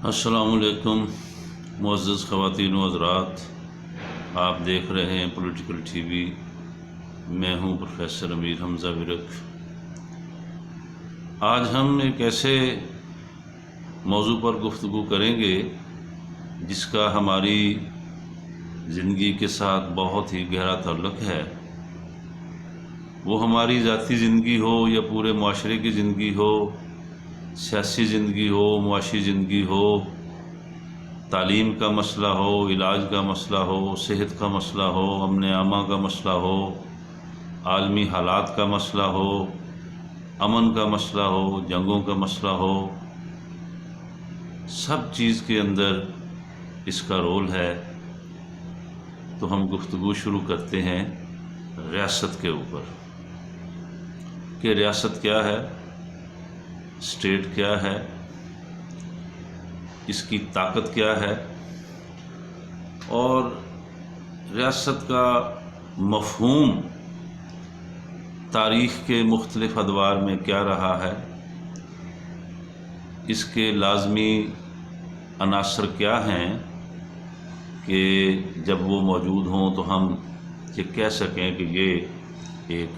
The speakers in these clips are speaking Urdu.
السلام علیکم معزز خواتین و حضرات، آپ دیکھ رہے ہیں پولیٹیکل ٹی وی۔ میں ہوں پروفیسر امیر حمزہ ورک۔ آج ہم ایک ایسے موضوع پر گفتگو کریں گے جس کا ہماری زندگی کے ساتھ بہت ہی گہرا تعلق ہے۔ وہ ہماری ذاتی زندگی ہو یا پورے معاشرے کی زندگی ہو، سیاسی زندگی ہو، معاشی زندگی ہو، تعلیم کا مسئلہ ہو، علاج کا مسئلہ ہو، صحت کا مسئلہ ہو، امن عامہ کا مسئلہ ہو، عالمی حالات کا مسئلہ ہو، امن کا مسئلہ ہو، جنگوں کا مسئلہ ہو، سب چیز کے اندر اس کا رول ہے۔ تو ہم گفتگو شروع کرتے ہیں ریاست کے اوپر کہ ریاست کیا ہے، اسٹیٹ کیا ہے، اس کی طاقت کیا ہے، اور ریاست کا مفہوم تاریخ کے مختلف ادوار میں کیا رہا ہے، اس کے لازمی عناصر کیا ہیں کہ جب وہ موجود ہوں تو ہم یہ کہہ سکیں کہ یہ ایک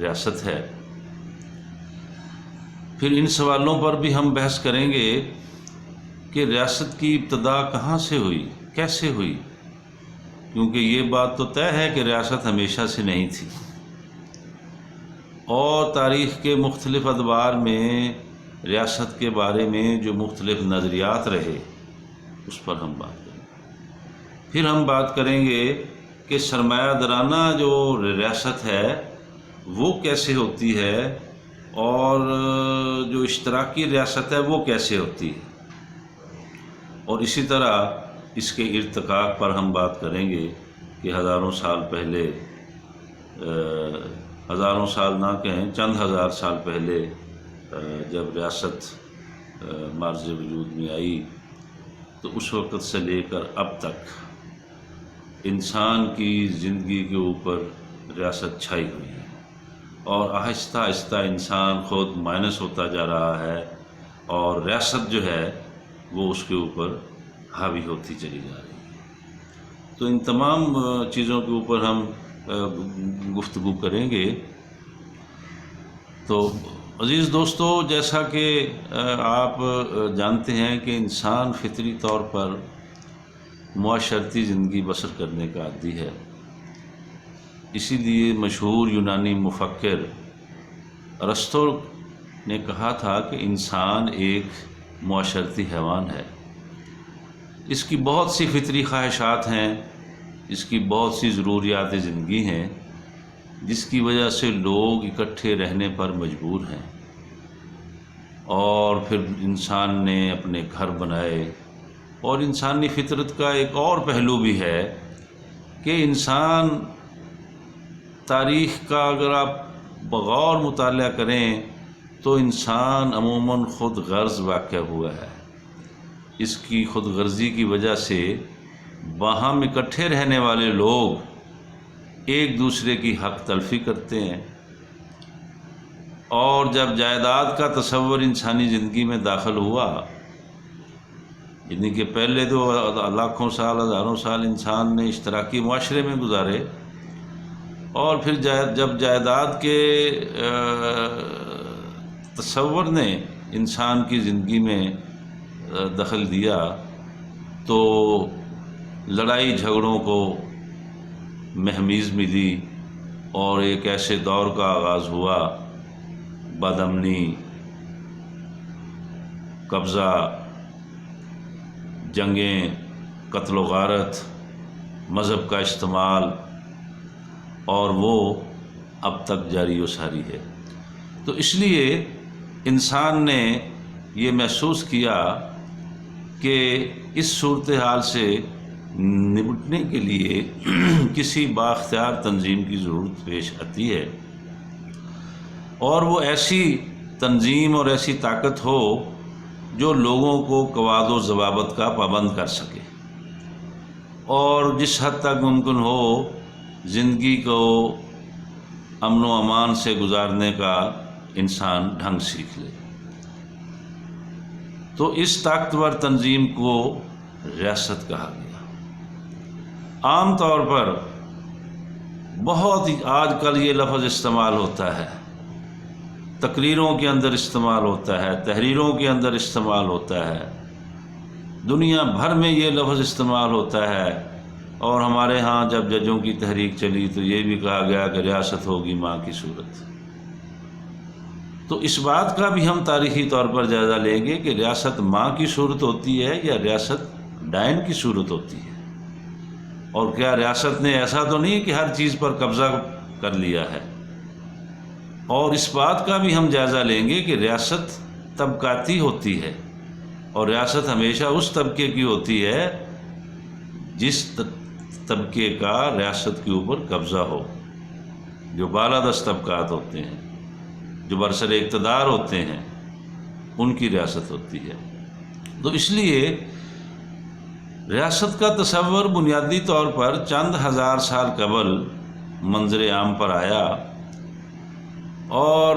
ریاست ہے۔ پھر ان سوالوں پر بھی ہم بحث کریں گے کہ ریاست کی ابتدا کہاں سے ہوئی، کیسے ہوئی، کیونکہ یہ بات تو طے ہے کہ ریاست ہمیشہ سے نہیں تھی، اور تاریخ کے مختلف ادوار میں ریاست کے بارے میں جو مختلف نظریات رہے اس پر ہم بات کریں گے۔ پھر ہم بات کریں گے کہ سرمایہ دارانہ جو ریاست ہے وہ کیسے ہوتی ہے، اور جو اشتراکی ریاست ہے وہ کیسے ہوتی ہے، اور اسی طرح اس کے ارتقاء پر ہم بات کریں گے کہ ہزاروں سال پہلے، ہزاروں سال نہ کہیں چند ہزار سال پہلے جب ریاست معرض وجود میں آئی تو اس وقت سے لے کر اب تک انسان کی زندگی کے اوپر ریاست چھائی ہوئی ہے، اور آہستہ آہستہ انسان خود مائنس ہوتا جا رہا ہے، اور ریاست جو ہے وہ اس کے اوپر حاوی ہوتی چلی جا رہی ہے۔ تو ان تمام چیزوں کے اوپر ہم گفتگو کریں گے۔ تو عزیز دوستو، جیسا کہ آپ جانتے ہیں کہ انسان فطری طور پر معاشرتی زندگی بسر کرنے کا عادی ہے۔ اسی لیے مشہور یونانی مفکر ارسطو نے کہا تھا کہ انسان ایک معاشرتی حیوان ہے۔ اس کی بہت سی فطری خواہشات ہیں، اس کی بہت سی ضروریات زندگی ہیں، جس کی وجہ سے لوگ اکٹھے رہنے پر مجبور ہیں، اور پھر انسان نے اپنے گھر بنائے۔ اور انسانی فطرت کا ایک اور پہلو بھی ہے کہ انسان تاریخ کا اگر آپ بغور مطالعہ کریں تو انسان عموماً خود غرض واقع ہوا ہے۔ اس کی خود غرضی کی وجہ سے باہم اکٹھے رہنے والے لوگ ایک دوسرے کی حق تلفی کرتے ہیں، اور جب جائیداد کا تصور انسانی زندگی میں داخل ہوا، یعنی کہ پہلے تو لاکھوں سال، ہزاروں سال انسان نے اشتراکی معاشرے میں گزارے، اور پھر جب جائیداد کے تصور نے انسان کی زندگی میں دخل دیا تو لڑائی جھگڑوں کو مہمیز ملی، اور ایک ایسے دور کا آغاز ہوا، بدامنی، قبضہ، جنگیں، قتل و غارت، مذہب کا استعمال، اور وہ اب تک جاری و ساری ہے۔ تو اس لیے انسان نے یہ محسوس کیا کہ اس صورتحال سے نمٹنے کے لیے کسی بااختیار تنظیم کی ضرورت پیش آتی ہے، اور وہ ایسی تنظیم اور ایسی طاقت ہو جو لوگوں کو قواعد و ضوابط کا پابند کر سکے، اور جس حد تک ممکن ہو زندگی کو امن و امان سے گزارنے کا انسان ڈھنگ سیکھ لے۔ تو اس طاقتور تنظیم کو ریاست کہا گیا۔ عام طور پر بہت ہی آج کل یہ لفظ استعمال ہوتا ہے، تقریروں کے اندر استعمال ہوتا ہے، تحریروں کے اندر استعمال ہوتا ہے، دنیا بھر میں یہ لفظ استعمال ہوتا ہے۔ اور ہمارے ہاں جب ججوں کی تحریک چلی تو یہ بھی کہا گیا کہ ریاست ہوگی ماں کی صورت۔ تو اس بات کا بھی ہم تاریخی طور پر جائزہ لیں گے کہ ریاست ماں کی صورت ہوتی ہے یا ریاست ڈائن کی صورت ہوتی ہے، اور کیا ریاست نے ایسا تو نہیں کہ ہر چیز پر قبضہ کر لیا ہے۔ اور اس بات کا بھی ہم جائزہ لیں گے کہ ریاست طبقاتی ہوتی ہے، اور ریاست ہمیشہ اس طبقے کی ہوتی ہے جس طبقے کا ریاست کے اوپر قبضہ ہو، جو بالادست طبقات ہوتے ہیں، جو برسر اقتدار ہوتے ہیں، ان کی ریاست ہوتی ہے۔ تو اس لیے ریاست کا تصور بنیادی طور پر چند ہزار سال قبل منظر عام پر آیا، اور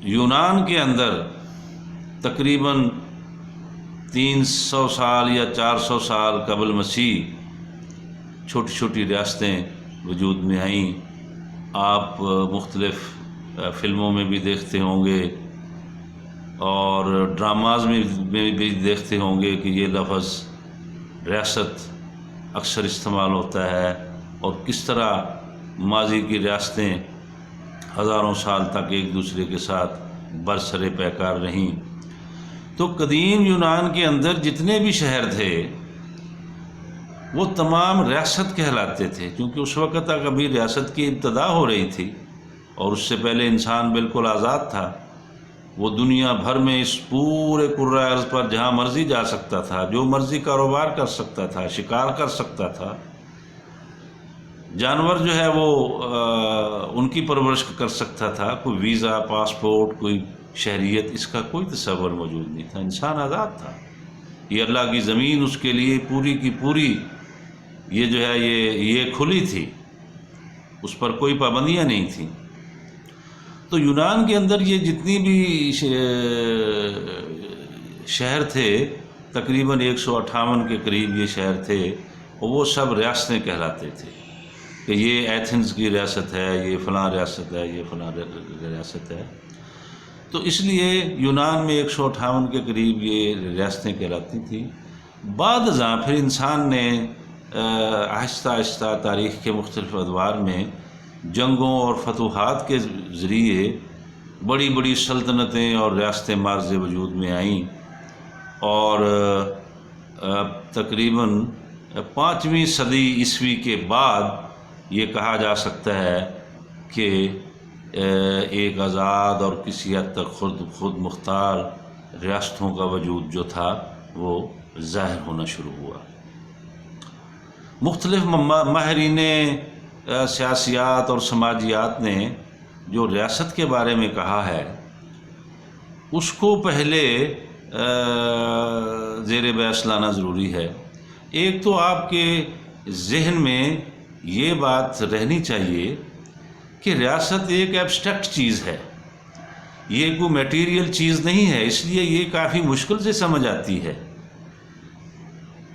یونان کے اندر تقریباً 300 سال یا 400 سال قبل مسیح چھوٹی چھوٹی ریاستیں وجود میں آئیں۔ آپ مختلف فلموں میں بھی دیکھتے ہوں گے اور ڈراماز میں بھی دیکھتے ہوں گے کہ یہ لفظ ریاست اکثر استعمال ہوتا ہے، اور کس طرح ماضی کی ریاستیں ہزاروں سال تک ایک دوسرے کے ساتھ برسر پیکار رہیں۔ تو قدیم یونان کے اندر جتنے بھی شہر تھے وہ تمام ریاست کہلاتے تھے، کیونکہ اس وقت تک ابھی ریاست کی ابتدا ہو رہی تھی، اور اس سے پہلے انسان بالکل آزاد تھا۔ وہ دنیا بھر میں اس پورے کرۂ ارض پر جہاں مرضی جا سکتا تھا، جو مرضی کاروبار کر سکتا تھا، شکار کر سکتا تھا، جانور جو ہے وہ ان کی پرورش کر سکتا تھا۔ کوئی ویزا، پاسپورٹ، کوئی شہریت، اس کا کوئی تصور موجود نہیں تھا۔ انسان آزاد تھا، یہ اللہ کی زمین اس کے لیے پوری کی پوری یہ جو ہے یہ کھلی تھی، اس پر کوئی پابندیاں نہیں تھیں۔ تو یونان کے اندر یہ جتنی بھی شہر تھے، تقریباً 158 کے قریب یہ شہر تھے، وہ سب ریاستیں کہلاتے تھے کہ یہ ایتھنز کی ریاست ہے، یہ فلاں ریاست ہے، یہ فلاں ریاست ہے۔ تو اس لیے یونان میں 158 کے قریب یہ ریاستیں کہلاتی تھیں۔ بعد ازاں پھر انسان نے آہستہ آہستہ تاریخ کے مختلف ادوار میں جنگوں اور فتوحات کے ذریعے بڑی بڑی سلطنتیں اور ریاستیں مارز وجود میں آئیں، اور تقریباً 5ویں صدی عیسوی کے بعد یہ کہا جا سکتا ہے کہ ایک آزاد اور کسی حد تک خود مختار ریاستوں کا وجود جو تھا وہ ظاہر ہونا شروع ہوا۔ مختلف ماہرین سیاسیات اور سماجیات نے جو ریاست کے بارے میں کہا ہے اس کو پہلے زیر بحث لانا ضروری ہے۔ ایک تو آپ کے ذہن میں یہ بات رہنی چاہیے کہ ریاست ایک ایبسٹریکٹ چیز ہے، یہ کوئی میٹیریل چیز نہیں ہے، اس لیے یہ کافی مشکل سے سمجھ آتی ہے۔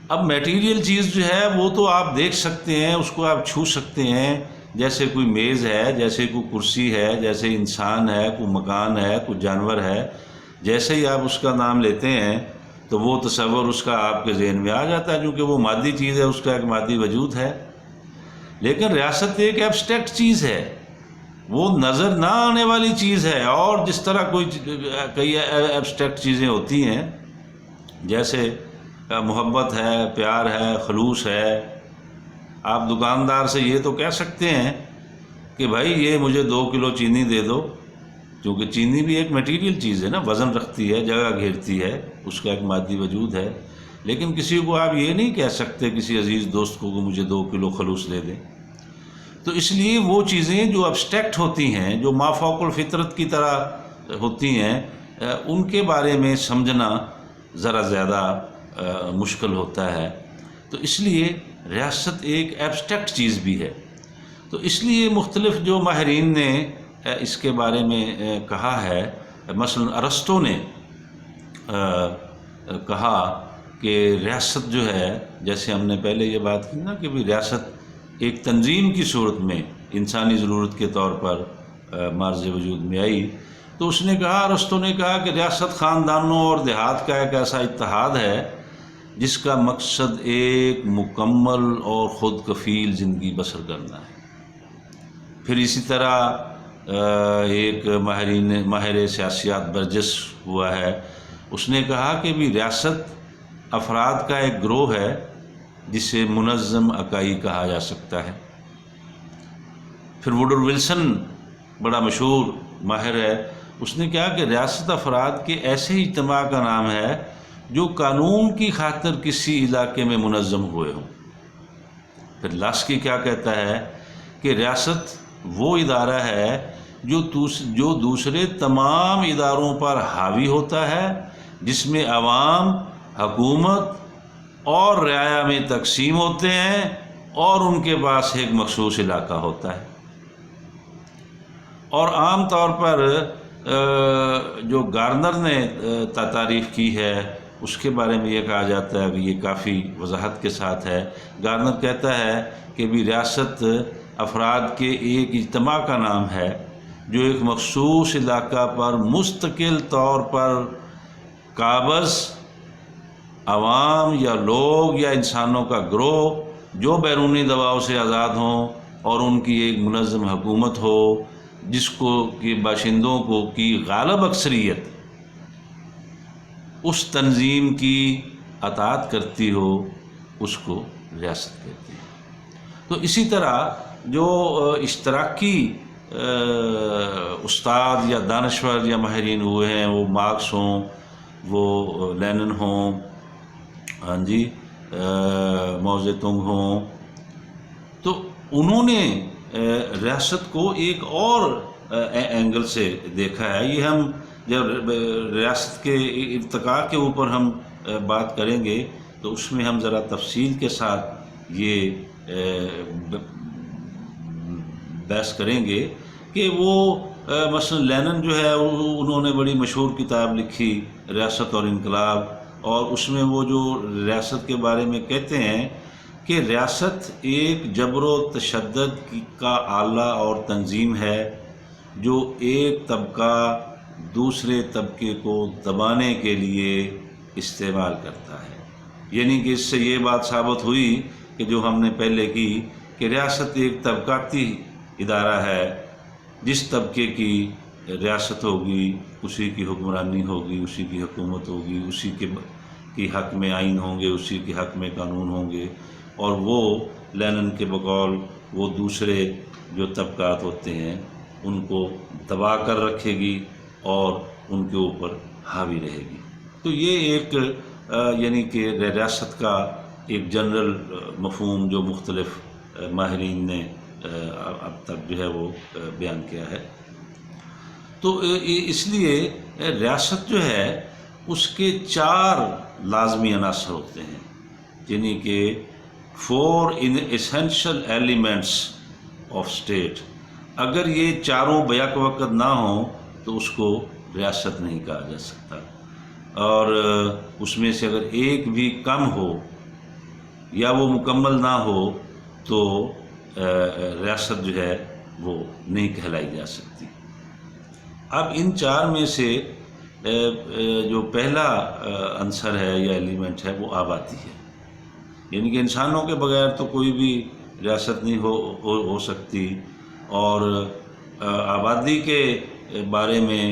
اب میٹیریل چیز جو ہے وہ تو آپ دیکھ سکتے ہیں، اس کو آپ چھو سکتے ہیں، جیسے کوئی میز ہے، جیسے کوئی کرسی ہے، جیسے انسان ہے، کوئی مکان ہے، کوئی جانور ہے، جیسے ہی آپ اس کا نام لیتے ہیں تو وہ تصور اس کا آپ کے ذہن میں آ جاتا ہے، کیونکہ وہ مادی چیز ہے، اس کا ایک مادی وجود ہے۔ لیکن ریاست ایک ایبسٹریکٹ چیز ہے، وہ نظر نہ آنے والی چیز ہے، اور جس طرح کئی ایبسٹریکٹ چیزیں ہوتی ہیں، جیسے محبت ہے، پیار ہے، خلوص ہے۔ آپ دکاندار سے یہ تو کہہ سکتے ہیں کہ بھائی یہ مجھے 2 کلو چینی دے دو، کیونکہ چینی بھی ایک میٹیریل چیز ہے نا، وزن رکھتی ہے، جگہ گھیرتی ہے، اس کا ایک مادی وجود ہے۔ لیکن کسی کو آپ یہ نہیں کہہ سکتے، کسی عزیز دوست کو کہ مجھے 2 کلو خلوص دے دیں۔ تو اس لیے وہ چیزیں جو ابسٹریکٹ ہوتی ہیں، جو مافوق الفطرت کی طرح ہوتی ہیں، ان کے بارے میں سمجھنا ذرا زیادہ مشکل ہوتا ہے۔ تو اس لیے ریاست ایک ایبسٹریکٹ چیز بھی ہے۔ تو اس لیے مختلف جو ماہرین نے اس کے بارے میں کہا ہے، مثلا ارسطو نے کہا کہ ریاست جو ہے، جیسے ہم نے پہلے یہ بات کی نا کہ بھی ریاست ایک تنظیم کی صورت میں انسانی ضرورت کے طور پر معرض وجود میں آئی، تو اس نے کہا، ارسطو نے کہا کہ ریاست خاندانوں اور دیہات کا ایک ایسا اتحاد ہے جس کا مقصد ایک مکمل اور خود کفیل زندگی بسر کرنا ہے۔ پھر اسی طرح ایک ماہر سیاسیات برجس ہوا ہے، اس نے کہا کہ بھی ریاست افراد کا ایک گروہ ہے جسے منظم اکائی کہا جا سکتا ہے۔ پھر ووڈرو ولسن بڑا مشہور ماہر ہے، اس نے کہا کہ ریاست افراد کے ایسے اجتماع کا نام ہے جو قانون کی خاطر کسی علاقے میں منظم ہوئے ہوں۔ پھر لاسکی کیا کہتا ہے کہ ریاست وہ ادارہ ہے جو دوسرے تمام اداروں پر حاوی ہوتا ہے، جس میں عوام، حکومت اور رعایا میں تقسیم ہوتے ہیں اور ان کے پاس ایک مخصوص علاقہ ہوتا ہے۔ اور عام طور پر جو گارنر نے تعریف کی ہے اس کے بارے میں یہ کہا جاتا ہے کہ یہ کافی وضاحت کے ساتھ ہے۔ گارنر کہتا ہے کہ بھی ریاست افراد کے ایک اجتماع کا نام ہے جو ایک مخصوص علاقہ پر مستقل طور پر قابض عوام یا لوگ یا انسانوں کا گروہ جو بیرونی دباؤ سے آزاد ہوں اور ان کی ایک منظم حکومت ہو جس کو کہ باشندوں کو کی غالب اکثریت اس تنظیم کی اطاعت کرتی ہو، اس کو ریاست کہتے ہیں۔ تو اسی طرح جو اشتراکی استاد یا دانشور یا ماہرین ہوئے ہیں، وہ مارکس ہوں، وہ لینن ہوں، ہاں جی، ماؤ زے تونگ ہوں، تو انہوں نے ریاست کو ایک اور اینگل سے دیکھا ہے۔ یہ ہم جب ریاست کے ارتقاء کے اوپر ہم بات کریں گے تو اس میں ہم ذرا تفصیل کے ساتھ یہ بحث کریں گے کہ وہ مثلا لینن جو ہے انہوں نے بڑی مشہور کتاب لکھی ریاست اور انقلاب، اور اس میں وہ جو ریاست کے بارے میں کہتے ہیں کہ ریاست ایک جبر و تشدد کا آلہ اور تنظیم ہے جو ایک طبقہ دوسرے طبقے کو دبانے کے لیے استعمال کرتا ہے۔ یعنی کہ اس سے یہ بات ثابت ہوئی کہ جو ہم نے پہلے کی کہ ریاست ایک طبقاتی ادارہ ہے، جس طبقے کی ریاست ہوگی اسی کی حکمرانی ہوگی، اسی کی حکومت ہوگی، اسی کے حق میں آئین ہوں گے، اسی کے حق میں قانون ہوں گے، اور وہ لینن کے بقول وہ دوسرے جو طبقات ہوتے ہیں ان کو دبا کر رکھے گی اور ان کے اوپر حاوی رہے گی۔ تو یہ ایک یعنی کہ ریاست کا ایک جنرل مفہوم جو مختلف ماہرین نے اب تک جو ہے وہ بیان کیا ہے۔ تو اس لیے ریاست جو ہے اس کے 4 لازمی عناصر ہوتے ہیں، یعنی کہ 4 essential elements of state۔ اگر یہ چاروں بیک وقت نہ ہوں تو اس کو ریاست نہیں کہا جا سکتا، اور اس میں سے اگر ایک بھی کم ہو یا وہ مکمل نہ ہو تو ریاست جو ہے وہ نہیں کہلائی جا سکتی۔ اب ان 4 میں سے جو پہلا عنصر ہے یا ایلیمنٹ ہے وہ آبادی ہے، یعنی کہ انسانوں کے بغیر تو کوئی بھی ریاست نہیں ہو سکتی، اور آبادی کے بارے میں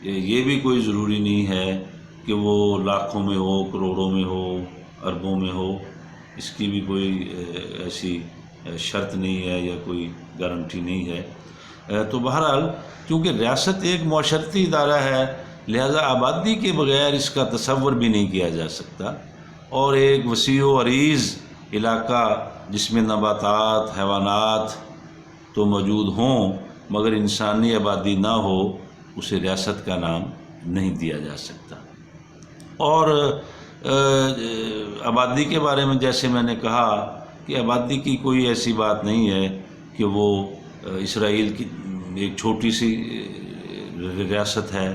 یہ بھی کوئی ضروری نہیں ہے کہ وہ لاکھوں میں ہو، کروڑوں میں ہو، اربوں میں ہو، اس کی بھی کوئی ایسی شرط نہیں ہے یا کوئی گارنٹی نہیں ہے۔ تو بہرحال چونکہ ریاست ایک معاشرتی ادارہ ہے، لہذا آبادی کے بغیر اس کا تصور بھی نہیں کیا جا سکتا، اور ایک وسیع و عریض علاقہ جس میں نباتات، حیوانات تو موجود ہوں مگر انسانی آبادی نہ ہو، اسے ریاست کا نام نہیں دیا جا سکتا۔ اور آبادی کے بارے میں جیسے میں نے کہا کہ آبادی کی کوئی ایسی بات نہیں ہے کہ وہ اسرائیل کی ایک چھوٹی سی ریاست ہے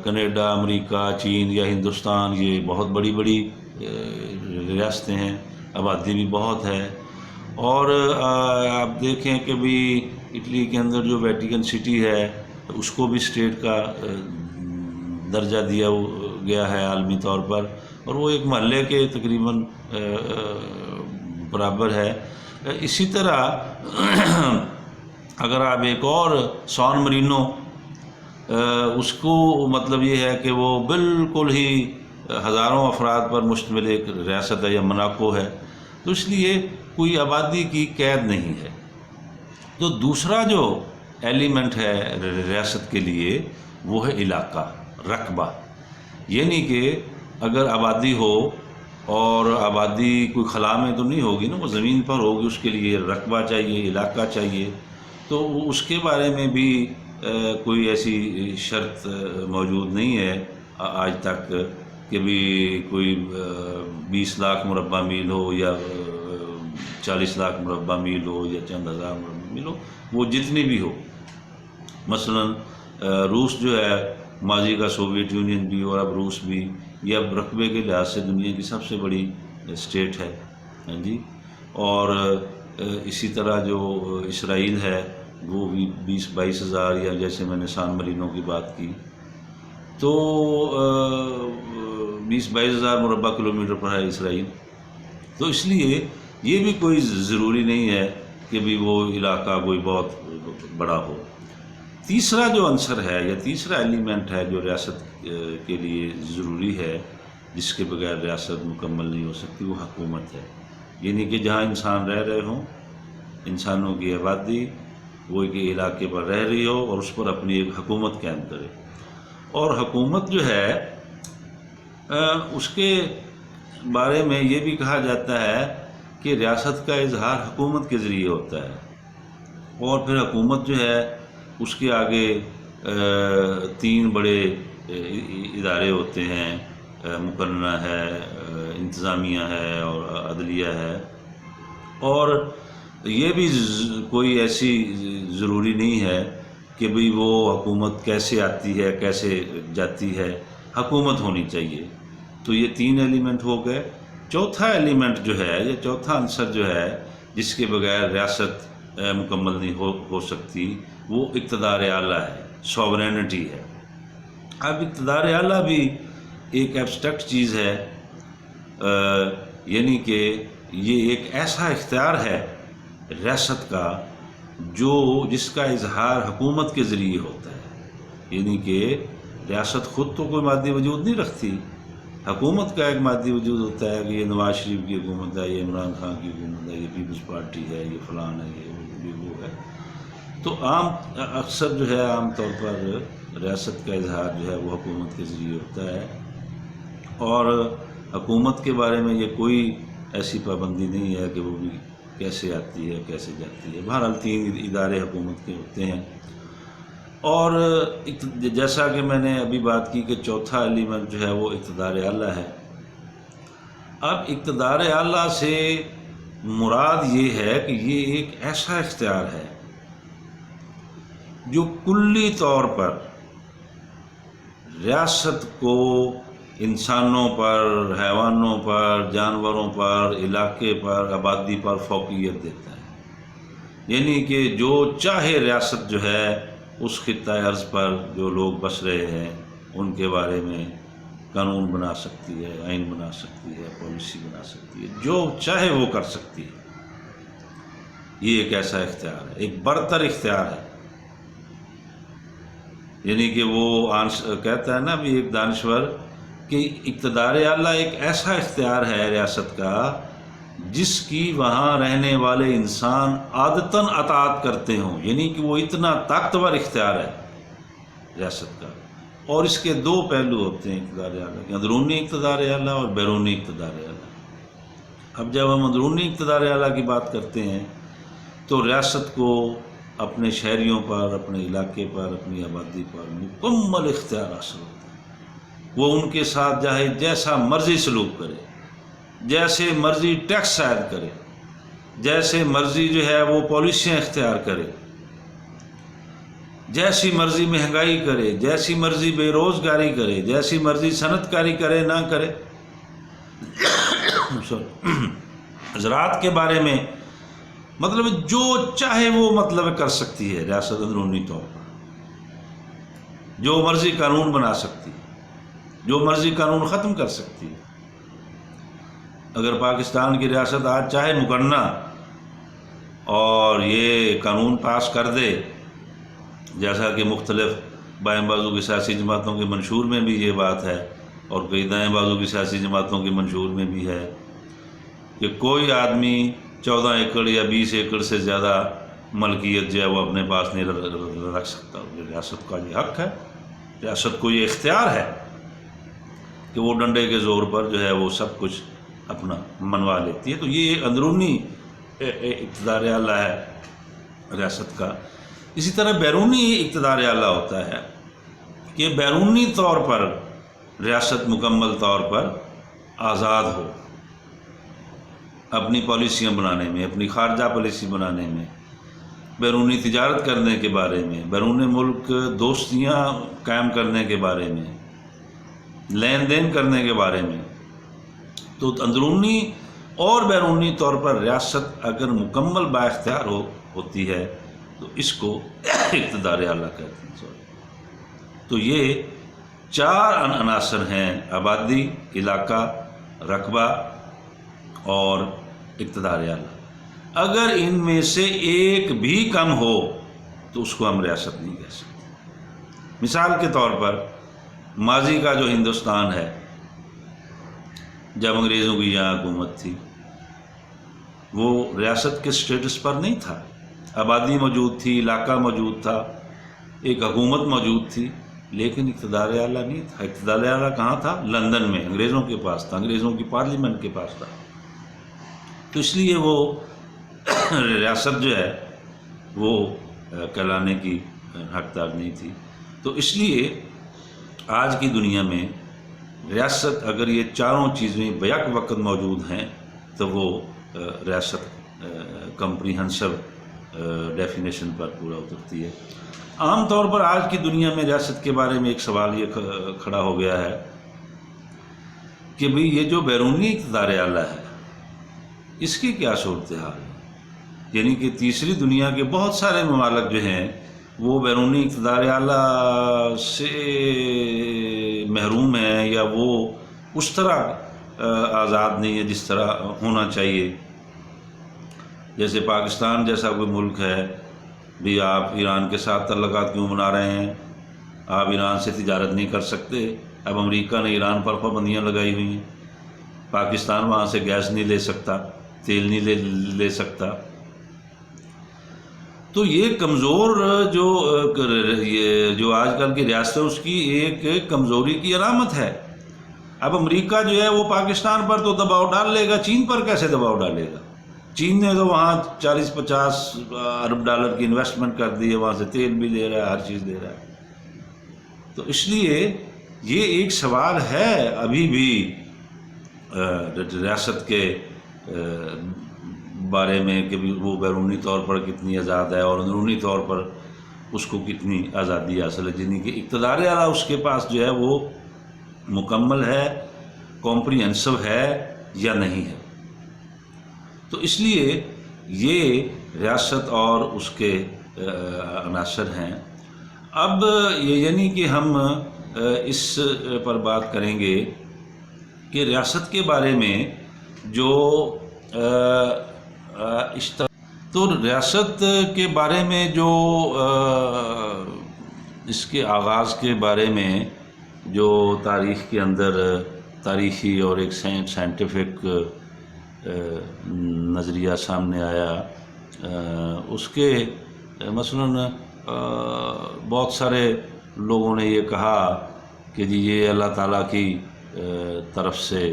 کینیڈا، امریکہ، چین یا ہندوستان، یہ بہت بڑی بڑی ریاستیں ہیں، آبادی بھی بہت ہے. اور آپ دیکھیں کہ بھی اٹلی کے اندر جو ویٹیکن سٹی ہے اس کو بھی اسٹیٹ کا درجہ دیا گیا ہے عالمی طور پر، اور وہ ایک محلے کے تقریباً برابر ہے. اسی طرح اگر آپ ایک اور سان مرینو، اس کو مطلب یہ ہے کہ وہ بالکل ہی ہزاروں افراد پر مشتمل ایک ریاست ہے یا مناکو ہے، تو اس لیے کوئی آبادی کی قید نہیں ہے. تو دوسرا جو ایلیمنٹ ہے ریاست کے لیے وہ ہے علاقہ، رقبہ. یعنی کہ اگر آبادی ہو، اور آبادی کوئی خلا میں تو نہیں ہوگی نا، وہ زمین پر ہوگی، اس کے لیے رقبہ چاہیے، علاقہ چاہیے. تو اس کے بارے میں بھی کوئی ایسی شرط موجود نہیں ہے آج تک کہ بھی کوئی 20 لاکھ مربع میل ہو یا 40 لاکھ مربع میل ہو یا چند ہزار مربع میل ہو، وہ جتنی بھی ہو. مثلا روس جو ہے ماضی کا سوویت یونین بھی، اور اب روس بھی، یہ اب رقبے کے لحاظ سے دنیا کی سب سے بڑی اسٹیٹ ہے. ہاں جی. اور اسی طرح جو اسرائیل ہے وہ بھی 20-22 ہزار، یا جیسے میں نے سان مرینو کی بات کی تو 20-22 ہزار مربع کلومیٹر پر ہے اسرائیل. تو اس لیے یہ بھی کوئی ضروری نہیں ہے کہ بھی وہ علاقہ کوئی بہت بڑا ہو. تیسرا جو عنصر ہے یا تیسرا ایلیمنٹ ہے جو ریاست کے لیے ضروری ہے، جس کے بغیر ریاست مکمل نہیں ہو سکتی، وہ حکومت ہے. یعنی کہ جہاں انسان رہ رہے ہوں، انسانوں کی آبادی وہ ایک علاقے پر رہ رہی ہو اور اس پر اپنی ایک حکومت قائم کرے. اور حکومت جو ہے اس کے بارے میں یہ بھی کہا جاتا ہے کہ ریاست کا اظہار حکومت کے ذریعے ہوتا ہے. اور پھر حکومت جو ہے اس کے آگے 3 بڑے ادارے ہوتے ہیں، مقننہ ہے، انتظامیہ ہے اور عدلیہ ہے. اور یہ بھی کوئی ایسی ضروری نہیں ہے کہ بھئی وہ حکومت کیسے آتی ہے کیسے جاتی ہے، حکومت ہونی چاہیے. تو یہ 3 ایلیمنٹ ہو گئے. چوتھا ایلیمنٹ جو ہے یا چوتھا عنصر جو ہے جس کے بغیر ریاست مکمل نہیں ہو سکتی، وہ اقتدار اعلیٰ ہے، سوورینٹی ہے. اب اقتدار اعلیٰ بھی ایک ایبسٹریکٹ چیز ہے، یعنی کہ یہ ایک ایسا اختیار ہے ریاست کا جس کا اظہار حکومت کے ذریعے ہوتا ہے. یعنی کہ ریاست خود تو کوئی مادی وجود نہیں رکھتی، حکومت کا ایک مادی وجود ہوتا ہے کہ یہ نواز شریف کی حکومت ہے، یہ عمران خان کی حکومت ہے، یہ پیپلز پارٹی ہے، یہ فلان ہے، یہ وہ ہے. تو اکثر جو ہے عام طور پر ریاست کا اظہار جو ہے وہ حکومت کے ذریعے ہوتا ہے. اور حکومت کے بارے میں یہ کوئی ایسی پابندی نہیں ہے کہ وہ بھی کیسے آتی ہے کیسے جاتی ہے. بہرحال 3 ادارے حکومت کے ہوتے ہیں. اور جیسا کہ میں نے ابھی بات کی کہ چوتھا ایلیمنٹ جو ہے وہ اقتدار اعلیٰ ہے. اب اقتدار اعلیٰ سے مراد یہ ہے کہ یہ ایک ایسا اختیار ہے جو کلی طور پر ریاست کو انسانوں پر، حیوانوں پر، جانوروں پر، علاقے پر، آبادی پر فوقیت دیتا ہے. یعنی کہ جو چاہے ریاست جو ہے اس خطہ ارض پر جو لوگ بس رہے ہیں ان کے بارے میں قانون بنا سکتی ہے، آئین بنا سکتی ہے، پالیسی بنا سکتی ہے، جو چاہے وہ کر سکتی ہے. یہ ایک ایسا اختیار ہے، ایک برتر اختیار ہے. یعنی کہ وہ کہتا ہے نا بھی ایک دانشور کہ اقتدار اعلیٰ ایک ایسا اختیار ہے ریاست کا جس کی وہاں رہنے والے انسان عادتاً اطاعت کرتے ہوں. یعنی کہ وہ اتنا طاقتور اختیار ہے ریاست کا. اور اس کے 2 پہلو ہوتے ہیں اقتدار اعلیٰ کے، اندرونی اقتدار اعلیٰ اور بیرونی اقتدار اعلیٰ. اب جب ہم اندرونی اقتدار اعلیٰ کی بات کرتے ہیں تو ریاست کو اپنے شہریوں پر، اپنے علاقے پر، اپنی آبادی پر مکمل اختیار حاصل ہوتا ہے. وہ ان کے ساتھ چاہے جیسا مرضی سلوک کرے، جیسے مرضی ٹیکس عائد کرے، جیسے مرضی جو ہے وہ پالیسیاں اختیار کرے، جیسی مرضی مہنگائی کرے، جیسی مرضی بے روزگاری کرے، جیسی مرضی صنعت کاری کرے نہ کرے، زراعت کے بارے میں مطلب جو چاہے وہ مطلب کر سکتی ہے ریاست اندرونی طور پر، جو مرضی قانون بنا سکتی ہے، جو مرضی قانون ختم کر سکتی ہے۔ اگر پاکستان کی ریاست آج چاہے مقننہ اور یہ قانون پاس کر دے، جیسا کہ مختلف بائیں بازو کی سیاسی جماعتوں کے منشور میں بھی یہ بات ہے، اور کئی دائیں بازو کی سیاسی جماعتوں کے منشور میں بھی ہے کہ کوئی آدمی 14 ایکڑ یا 20 ایکڑ سے زیادہ ملکیت جو ہے وہ اپنے پاس نہیں رکھ سکتا۔ ریاست کا یہ حق ہے، ریاست کو یہ اختیار ہے کہ وہ ڈنڈے کے زور پر جو ہے وہ سب کچھ اپنا منوا لیتی ہے۔ تو یہ اندرونی اقتدار اعلیٰ ہے ریاست کا۔ اسی طرح بیرونی اقتدار اعلیٰ ہوتا ہے کہ بیرونی طور پر ریاست مکمل طور پر آزاد ہو اپنی پالیسیاں بنانے میں، اپنی خارجہ پالیسی بنانے میں، بیرونی تجارت کرنے کے بارے میں، بیرون ملک دوستیاں قائم کرنے کے بارے میں، لین دین کرنے کے بارے میں۔ تو اندرونی اور بیرونی طور پر ریاست اگر مکمل با اختیار ہوتی ہے تو اس کو اقتدار اعلیٰ کہتے ہیں۔ تو یہ 4 عناصر ہیں: آبادی، علاقہ، رقبہ اور اقتدار اعلیٰ۔ اگر ان میں سے ایک بھی کم ہو تو اس کو ہم ریاست نہیں کہہ سکتے۔ مثال کے طور پر ماضی کا جو ہندوستان ہے، جب انگریزوں کی یہاں حکومت تھی، وہ ریاست کے سٹیٹس پر نہیں تھا۔ آبادی موجود تھی، علاقہ موجود تھا، ایک حکومت موجود تھی، لیکن اقتدار اعلیٰ نہیں تھا۔ اقتدار اعلیٰ کہاں تھا؟ لندن میں انگریزوں کے پاس تھا، انگریزوں کی پارلیمنٹ کے پاس تھا۔ تو اس لیے وہ ریاست جو ہے وہ کہلانے کی حقدار نہیں تھی۔ تو اس لیے آج کی دنیا میں ریاست اگر یہ چاروں چیزیں بیک وقت موجود ہیں تو وہ ریاست کمپریہنسو ڈیفینیشن پر پورا اترتی ہے۔ عام طور پر آج کی دنیا میں ریاست کے بارے میں ایک سوال یہ کھڑا ہو گیا ہے کہ بھئی یہ جو بیرونی اقتدار اعلیٰ ہے اس کی کیا صورتحال ہے؟ یعنی کہ تیسری دنیا کے بہت سارے ممالک جو ہیں وہ بیرونی اقتدار اعلیٰ سے محروم ہیں، یا وہ اس طرح آزاد نہیں ہے جس طرح ہونا چاہیے۔ جیسے پاکستان جیسا کوئی ملک ہے، بھی آپ ایران کے ساتھ تعلقات کیوں بنا رہے ہیں؟ آپ ایران سے تجارت نہیں کر سکتے۔ اب امریکہ نے ایران پر پابندیاں لگائی ہوئی ہیں، پاکستان وہاں سے گیس نہیں لے سکتا، تیل نہیں لے سکتا۔ تو یہ کمزور جو آج کل کی ریاست ہے اس کی ایک کمزوری کی علامت ہے۔ اب امریکہ جو ہے وہ پاکستان پر تو دباؤ ڈال لے گا، چین پر کیسے دباؤ ڈالے گا؟ چین نے تو وہاں 40-50 ارب ڈالر کی انویسٹمنٹ کر دی ہے، وہاں سے تیل بھی دے رہا ہے، ہر چیز دے رہا ہے۔ تو اس لیے یہ ایک سوال ہے ابھی بھی ریاست کے بارے میں کہ وہ بیرونی طور پر کتنی آزاد ہے اور اندرونی طور پر اس کو کتنی آزادی حاصل ہے، جن کی اقتدار اعلیٰ اس کے پاس جو ہے وہ مکمل ہے، کمپریہنسو ہے یا نہیں ہے۔ تو اس لیے یہ ریاست اور اس کے عناصر ہیں۔ اب یہ یعنی کہ ہم اس پر بات کریں گے کہ ریاست کے بارے میں جو تو ریاست کے بارے میں جو اس کے آغاز کے بارے میں جو تاریخ کے اندر تاریخی اور ایک سائنٹیفک نظریہ سامنے آیا، اس کے مثلاً بہت سارے لوگوں نے یہ کہا کہ جی یہ اللہ تعالیٰ کی طرف سے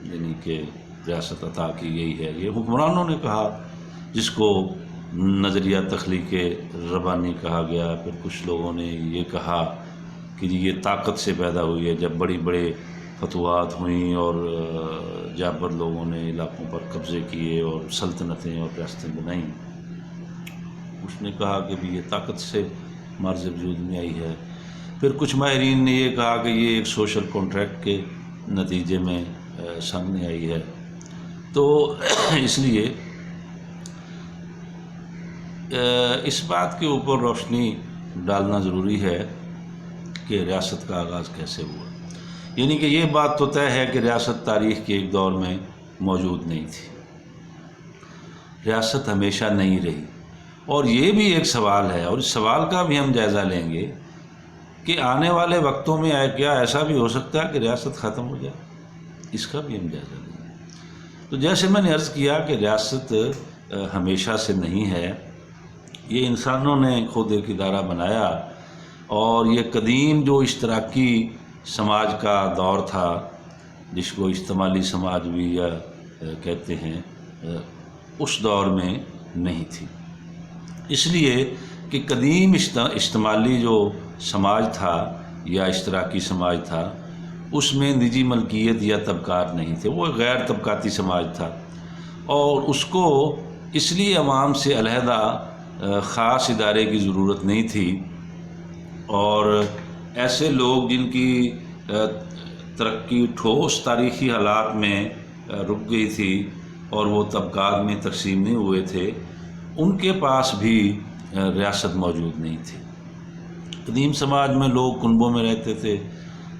یعنی کہ ریاست عطا کی گئی ہے، یہ حکمرانوں نے کہا، جس کو نظریہ تخلیق ربانی کہا گیا۔ پھر کچھ لوگوں نے یہ کہا کہ جی یہ طاقت سے پیدا ہوئی ہے، جب بڑی بڑے فتوحات ہوئیں اور جابر لوگوں نے علاقوں پر قبضے کیے اور سلطنتیں اور ریاستیں بنائیں، اس نے کہا کہ بھی یہ طاقت سے مرض وجود میں آئی ہے. پھر کچھ ماہرین نے یہ کہا کہ یہ ایک سوشل کانٹریکٹ کے نتیجے میں سامنے آئی ہے. تو اس لیے اس بات کے اوپر روشنی ڈالنا ضروری ہے کہ ریاست کا آغاز کیسے ہوا. یعنی کہ یہ بات تو طے ہے کہ ریاست تاریخ کے ایک دور میں موجود نہیں تھی، ریاست ہمیشہ نہیں رہی. اور یہ بھی ایک سوال ہے، اور اس سوال کا بھی ہم جائزہ لیں گے کہ آنے والے وقتوں میں کیا ایسا بھی ہو سکتا ہے کہ ریاست ختم ہو جائے، اس کا بھی ہم جائزہ لیں گے. تو جیسے میں نے عرض کیا کہ ریاست ہمیشہ سے نہیں ہے، یہ انسانوں نے خود ایک ادارہ بنایا، اور یہ قدیم جو اشتراکی سماج کا دور تھا، جس کو اشتمالی سماج بھی یا کہتے ہیں، اس دور میں نہیں تھی. اس لیے کہ قدیم اشتمالی جو سماج تھا یا اشتراکی سماج تھا، اس میں نجی ملکیت یا طبقات نہیں تھے، وہ غیر طبقاتی سماج تھا. اور اس کو اس لیے عوام سے علیحدہ خاص ادارے کی ضرورت نہیں تھی، اور ایسے لوگ جن کی ترقی ٹھوس تاریخی حالات میں رک گئی تھی اور وہ طبقات میں تقسیم نہیں ہوئے تھے، ان کے پاس بھی ریاست موجود نہیں تھی. قدیم سماج میں لوگ کنبوں میں رہتے تھے،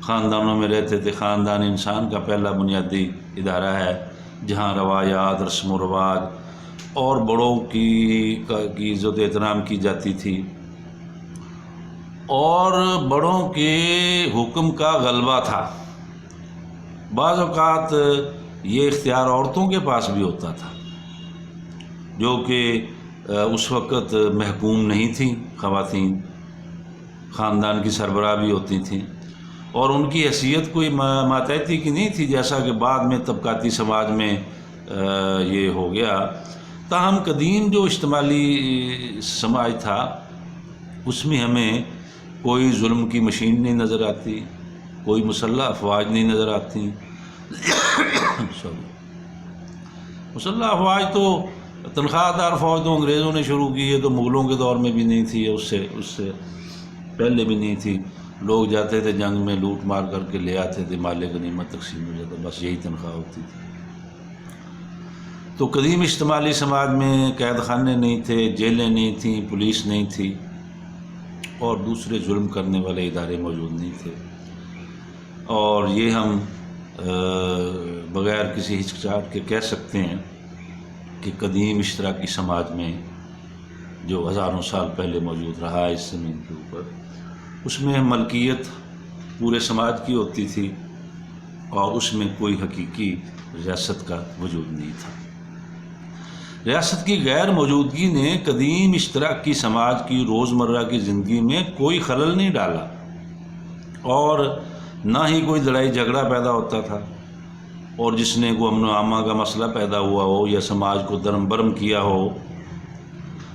خاندانوں میں رہتے تھے. خاندان انسان کا پہلا بنیادی ادارہ ہے، جہاں روایات، رسم و رواج اور بڑوں کی عزت و احترام کی جاتی تھی، اور بڑوں کے حکم کا غلبہ تھا. بعض اوقات یہ اختیار عورتوں کے پاس بھی ہوتا تھا، جو کہ اس وقت محکوم نہیں تھیں. خواتین خاندان کی سربراہ بھی ہوتی تھیں، اور ان کی حیثیت کوئی ماتحتی کی نہیں تھی، جیسا کہ بعد میں طبقاتی سماج میں یہ ہو گیا. تاہم قدیم جو اشتمالی سماج تھا، اس میں ہمیں کوئی ظلم کی مشین نہیں نظر آتی، کوئی مسلح افواج نہیں نظر آتی. مسلح افواج تو تنخواہ دار فوج تو انگریزوں نے شروع کی ہے، تو مغلوں کے دور میں بھی نہیں تھی، اس سے پہلے بھی نہیں تھی. لوگ جاتے تھے جنگ میں، لوٹ مار کر کے لے آتے تھے، مال غنیمت تقسیم ہو جاتا، بس یہی تنخواہ ہوتی تھی. تو قدیم اشتمالی سماج میں قید خانے نہیں تھے، جیلیں نہیں تھیں، پولیس نہیں تھی، اور دوسرے ظلم کرنے والے ادارے موجود نہیں تھے. اور یہ ہم بغیر کسی ہچکچاہٹ کے کہہ سکتے ہیں کہ قدیم اشتراکی سماج میں جو ہزاروں سال پہلے موجود رہا ہے اس زمین کے اوپر، اس میں ملکیت پورے سماج کی ہوتی تھی، اور اس میں کوئی حقیقی ریاست کا وجود نہیں تھا. ریاست کی غیر موجودگی نے قدیم اشتراکی سماج کی روزمرہ کی زندگی میں کوئی خلل نہیں ڈالا، اور نہ ہی کوئی لڑائی جھگڑا پیدا ہوتا تھا، اور جس نے کوئی امن و امان کا مسئلہ پیدا ہوا ہو یا سماج کو درم برم کیا ہو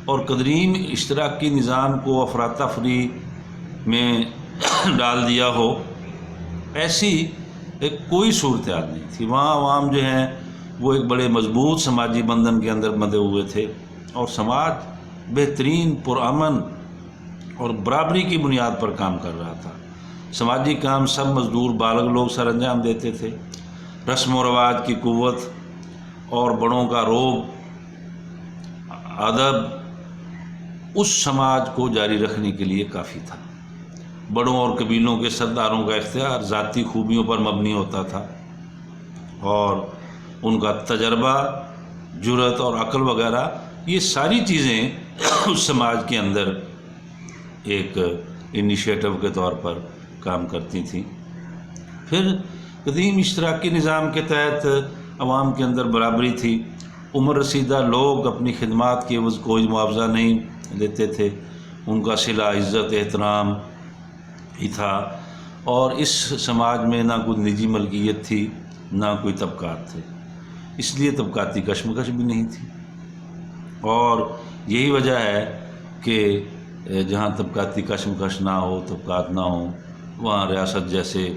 اور قدیم اشتراکی نظام کو افراتفری میں ڈال دیا ہو، ایسی کوئی صورتحال نہیں تھی. وہاں عوام جو ہیں وہ ایک بڑے مضبوط سماجی بندھن کے اندر بندھے ہوئے تھے، اور سماج بہترین پرامن اور برابری کی بنیاد پر کام کر رہا تھا. سماجی کام سب مزدور بالغ لوگ سر انجام دیتے تھے. رسم و رواج کی قوت اور بڑوں کا روب ادب اس سماج کو جاری رکھنے کے لیے کافی تھا. بڑوں اور قبیلوں کے سرداروں کا اختیار ذاتی خوبیوں پر مبنی ہوتا تھا، اور ان کا تجربہ، جرأت اور عقل وغیرہ، یہ ساری چیزیں اس سماج کے اندر ایک انیشیٹو کے طور پر کام کرتی تھیں. پھر قدیم اشتراکی نظام کے تحت عوام کے اندر برابری تھی. عمر رسیدہ لوگ اپنی خدمات کے عوض کوئی معاوضہ نہیں لیتے تھے، ان کا صلہ عزت احترام ہی تھا. اور اس سماج میں نہ کوئی نجی ملکیت تھی، نہ کوئی طبقات تھے، اس لیے طبقاتی کشمکش بھی نہیں تھی. اور یہی وجہ ہے کہ جہاں طبقاتی کشمکش نہ ہو، طبقات نہ ہوں، وہاں ریاست جیسے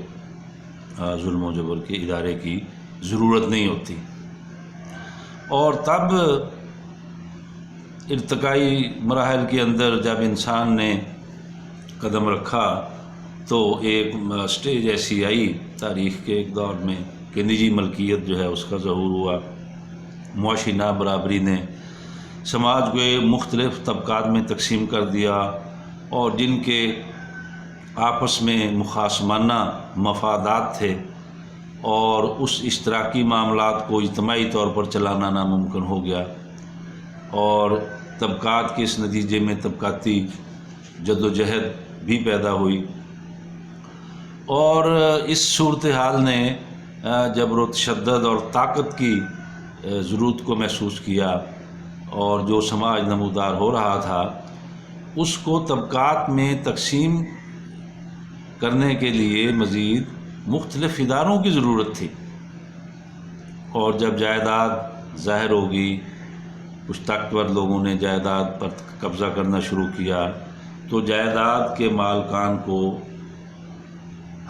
ظلم و جبر کے ادارے کی ضرورت نہیں ہوتی. اور تب ارتقائی مراحل کے اندر جب انسان نے قدم رکھا تو ایک سٹیج ایسی آئی تاریخ کے ایک دور میں کہ نجی ملکیت جو ہے اس کا ظہور ہوا، معاشی نابرابری نے سماج کو مختلف طبقات میں تقسیم کر دیا، اور جن کے آپس میں مخاصمانہ مفادات تھے اور اس اشتراکی معاملات کو اجتماعی طور پر چلانا ناممکن ہو گیا، اور طبقات کے اس نتیجے میں طبقاتی جدوجہد بھی پیدا ہوئی۔ اور اس صورتحال نے جبر و تشدد اور طاقت کی ضرورت کو محسوس کیا، اور جو سماج نمودار ہو رہا تھا اس کو طبقات میں تقسیم کرنے کے لیے مزید مختلف اداروں کی ضرورت تھی، اور جب جائیداد ظاہر ہوگی، کچھ طاقتور لوگوں نے جائیداد پر قبضہ کرنا شروع کیا، تو جائیداد کے مالکان کو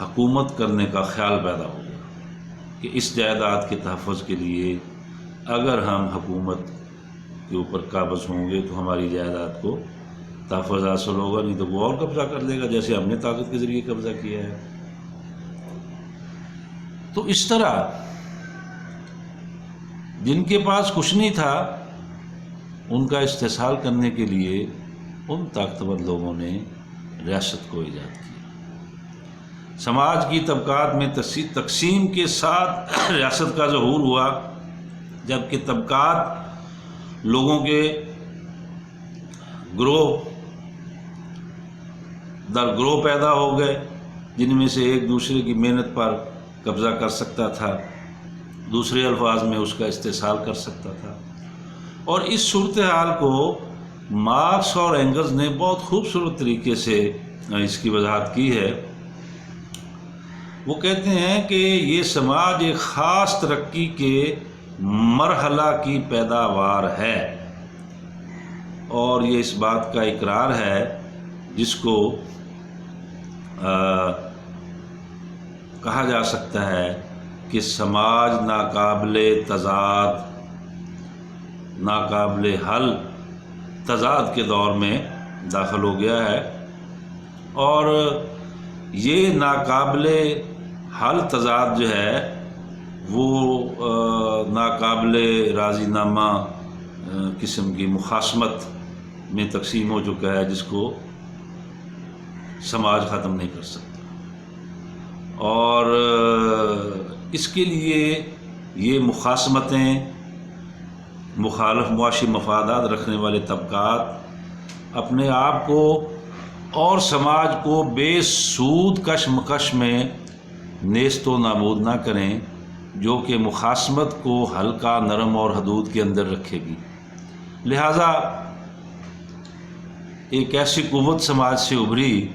حکومت کرنے کا خیال پیدا ہو گیا کہ اس جائیداد کے تحفظ کے لیے اگر ہم حکومت کے اوپر قابض ہوں گے تو ہماری جائیداد کو تحفظ حاصل ہوگا، نہیں تو وہ اور قبضہ کر لے گا جیسے ہم نے طاقت کے ذریعے قبضہ کیا ہے۔ تو اس طرح جن کے پاس کچھ نہیں تھا ان کا استحصال کرنے کے لیے ان طاقتور لوگوں نے ریاست کو ایجاد کیا۔ سماج کی طبقات میں تقسیم کے ساتھ ریاست کا ظہور ہوا، جبکہ طبقات لوگوں کے گروہ در گروہ پیدا ہو گئے، جن میں سے ایک دوسرے کی محنت پر قبضہ کر سکتا تھا، دوسرے الفاظ میں اس کا استحصال کر سکتا تھا۔ اور اس صورتحال کو مارکس اور اینگلز نے بہت خوبصورت طریقے سے اس کی وضاحت کی ہے۔ وہ کہتے ہیں کہ یہ سماج ایک خاص ترقی کے مرحلہ کی پیداوار ہے، اور یہ اس بات کا اقرار ہے جس کو کہا جا سکتا ہے کہ سماج ناقابل تضاد، ناقابل حل تضاد کے دور میں داخل ہو گیا ہے، اور یہ ناقابل حل تضاد جو ہے وہ ناقابل راضی نامہ قسم کی مخاصمت میں تقسیم ہو چکا ہے، جس کو سماج ختم نہیں کر سکتا۔ اور اس کے لیے یہ مخاصمتیں، مخالف معاشی مفادات رکھنے والے طبقات اپنے آپ کو اور سماج کو بے سود کشمکش میں نیست و نابود نہ کریں، جو کہ مخاصمت کو ہلکا، نرم اور حدود کے اندر رکھے گی۔ لہذا ایک ایسی قوت سماج سے ابھری